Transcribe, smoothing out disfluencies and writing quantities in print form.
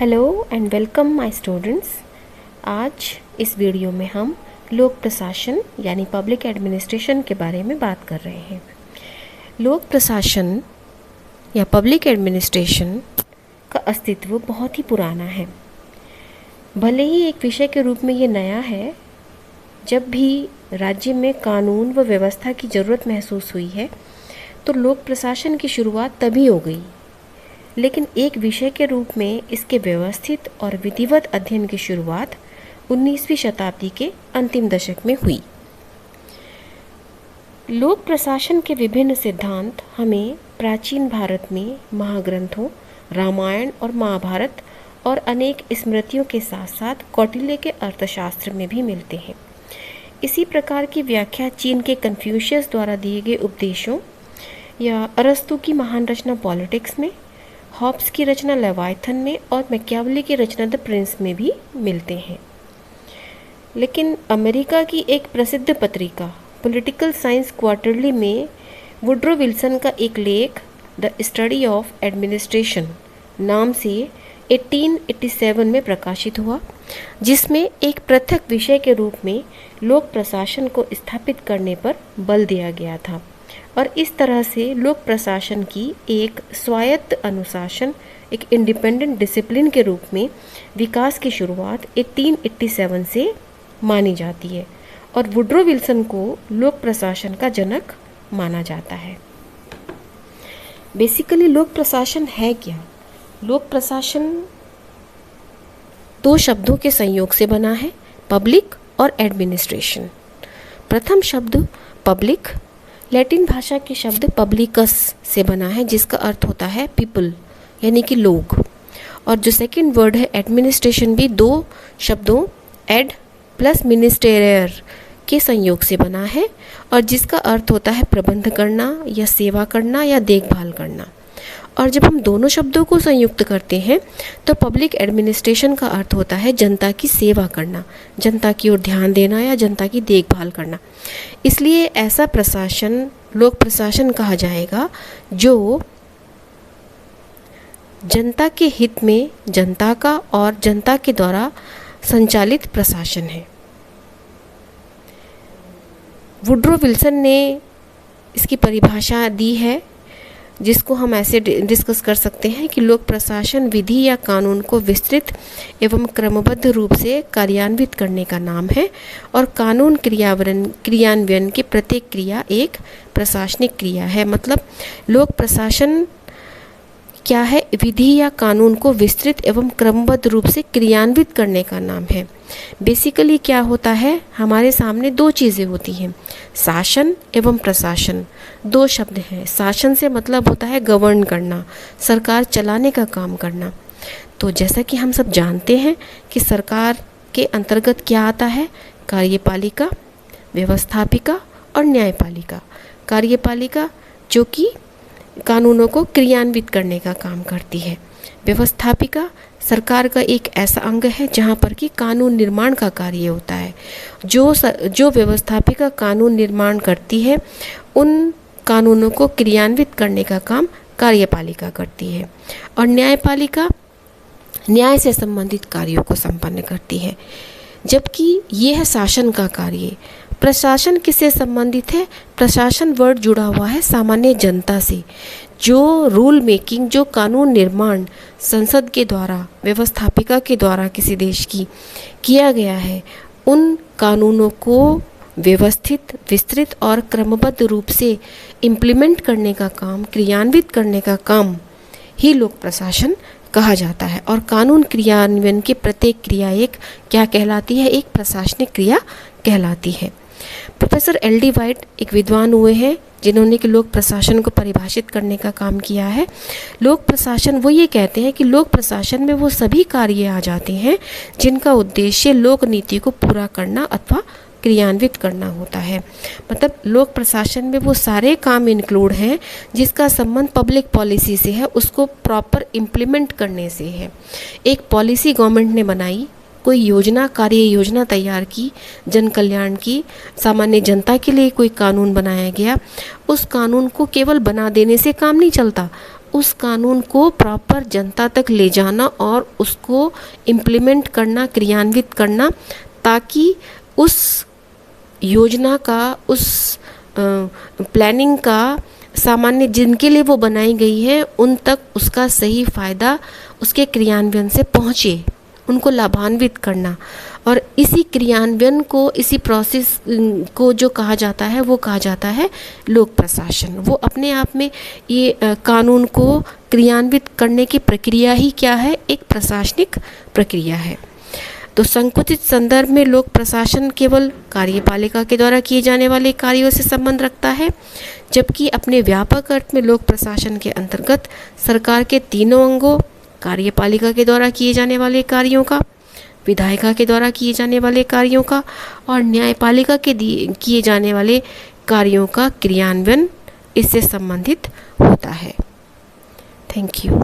Hello and welcome my students. आज इस video में हम लोक प्रशासन यानी पब्लिक एडमिनिस्ट्रेशन के बारे में बात कर रहे हैं। लोक प्रशासन या पब्लिक एडमिनिस्ट्रेशन का अस्तित्व बहुत ही पुराना है। भले ही एक विषय के रूप में ये नया है, जब भी राज्य में कानून व व्यवस्था की ज़रूरत महसूस हुई है तो लोक प्रशासन की शुरुआत तभी हो गई, लेकिन एक विषय के रूप में इसके व्यवस्थित और विधिवत अध्ययन की शुरुआत 19वीं शताब्दी के अंतिम दशक में हुई। लोक प्रशासन के विभिन्न सिद्धांत हमें प्राचीन भारत में महाग्रंथों रामायण और महाभारत और अनेक स्मृतियों के साथ साथ कौटिल्य के अर्थशास्त्र में भी मिलते हैं। इसी प्रकार की व्याख्या चीन के कन्फ्यूशियस द्वारा दिए गए उपदेशों या अरस्तु की महान रचना पॉलिटिक्स में, हॉब्स की रचना लेवायथन में और मैकियावेली की रचना द प्रिंस में भी मिलते हैं। लेकिन अमेरिका की एक प्रसिद्ध पत्रिका पॉलिटिकल साइंस क्वार्टरली में वुड्रो विल्सन का एक लेख द स्टडी ऑफ एडमिनिस्ट्रेशन नाम से 1887 में प्रकाशित हुआ, जिसमें एक पृथक विषय के रूप में लोक प्रशासन को स्थापित करने पर बल दिया गया था और इस तरह से लोक प्रशासन की एक स्वायत्त अनुशासन, एक इंडिपेंडेंट डिसिप्लिन के रूप में विकास की शुरुआत 1887 से मानी जाती है और वुड्रो विल्सन को लोक प्रशासन का जनक माना जाता है। बेसिकली लोक प्रशासन है क्या? लोक प्रशासन दो शब्दों के संयोग से बना है, पब्लिक और एडमिनिस्ट्रेशन। प्रथम शब्द पब्लिक लैटिन भाषा के शब्द पब्लिकस से बना है, जिसका अर्थ होता है पीपल यानी कि लोग, और जो सेकंड वर्ड है एडमिनिस्ट्रेशन भी दो शब्दों एड प्लस मिनिस्टेरियर के संयोग से बना है और जिसका अर्थ होता है प्रबंध करना या सेवा करना या देखभाल करना। और जब हम दोनों शब्दों को संयुक्त करते हैं तो पब्लिक एडमिनिस्ट्रेशन का अर्थ होता है जनता की सेवा करना, जनता की ओर ध्यान देना या जनता की देखभाल करना। इसलिए ऐसा प्रशासन लोक प्रशासन कहा जाएगा जो जनता के हित में जनता का और जनता के द्वारा संचालित प्रशासन है। वुड्रो विल्सन ने इसकी परिभाषा दी है, जिसको हम ऐसे डिस्कस कर सकते हैं कि लोक प्रशासन विधि या कानून को विस्तृत एवं क्रमबद्ध रूप से कार्यान्वित करने का नाम है और कानून क्रियान्वयन की प्रत्येक क्रिया एक प्रशासनिक क्रिया है। मतलब लोक प्रशासन क्या है? विधि या कानून को विस्तृत एवं क्रमबद्ध रूप से क्रियान्वित करने का नाम है। बेसिकली क्या होता है, हमारे सामने दो चीज़ें होती हैं, शासन एवं प्रशासन। दो शब्द हैं। शासन से मतलब होता है गवर्न करना, सरकार चलाने का काम करना। तो जैसा कि हम सब जानते हैं कि सरकार के अंतर्गत क्या आता है, कार्यपालिका, व्यवस्थापिका और न्यायपालिका। कार्यपालिका जो कि कानूनों को क्रियान्वित करने का काम करती है। व्यवस्थापिका सरकार का एक ऐसा अंग है जहाँ पर कि कानून निर्माण का कार्य होता है। जो व्यवस्थापिका कानून निर्माण करती है उन कानूनों को क्रियान्वित करने का काम कार्यपालिका करती है। और न्यायपालिका न्याय से संबंधित कार्यों को संपन्न करती है, जबकि यह है शासन का कार्य। प्रशासन किससे संबंधित है? प्रशासन वर्ड जुड़ा हुआ है सामान्य जनता से। जो रूल मेकिंग, जो कानून निर्माण संसद के द्वारा, व्यवस्थापिका के द्वारा किसी देश की किया गया है, उन कानूनों को व्यवस्थित, विस्तृत और क्रमबद्ध रूप से इम्प्लीमेंट करने का काम, क्रियान्वित करने का काम ही लोक प्रशासन कहा जाता है। और कानून क्रियान्वयन की प्रत्येक क्रिया एक क्या कहलाती है? एक प्रशासनिक क्रिया कहलाती है। Professor LD. वाइट एक विद्वान हुए हैं जिन्होंने कि लोक प्रशासन को परिभाषित करने का काम किया है। लोक प्रशासन, वो ये कहते हैं कि लोक प्रशासन में वो सभी कार्य आ जाते हैं जिनका उद्देश्य लोक नीति को पूरा करना अथवा क्रियान्वित करना होता है। मतलब लोक प्रशासन में वो सारे काम इंक्लूड हैं जिसका संबंध पब्लिक पॉलिसी से है, उसको प्रॉपर इम्प्लीमेंट करने से है। एक पॉलिसी गवर्नमेंट ने बनाई, कोई योजना, कार्य योजना तैयार की, जन कल्याण की, सामान्य जनता के लिए कोई कानून बनाया गया, उस कानून को केवल बना देने से काम नहीं चलता, उस कानून को प्रॉपर जनता तक ले जाना और उसको इम्प्लीमेंट करना, क्रियान्वित करना, ताकि उस योजना का, उस प्लानिंग का सामान्य जिनके लिए वो बनाई गई है उन तक उसका सही फ़ायदा उसके क्रियान्वयन से पहुँचे, उनको लाभान्वित करना। और इसी क्रियान्वयन को, इसी प्रोसेस को जो कहा जाता है वो कहा जाता है लोक प्रशासन। वो अपने आप में ये कानून को क्रियान्वित करने की प्रक्रिया ही क्या है, एक प्रशासनिक प्रक्रिया है। तो संकुचित संदर्भ में लोक प्रशासन केवल कार्यपालिका के द्वारा किए जाने वाले कार्यों से संबंध रखता है, जबकि अपने व्यापक अर्थ में लोक प्रशासन के अंतर्गत सरकार के तीनों अंगों, कार्यपालिका के द्वारा किए जाने वाले कार्यों का, विधायिका के द्वारा किए जाने वाले कार्यों का और न्यायपालिका के किए जाने वाले कार्यों का क्रियान्वयन इससे संबंधित होता है। Thank you.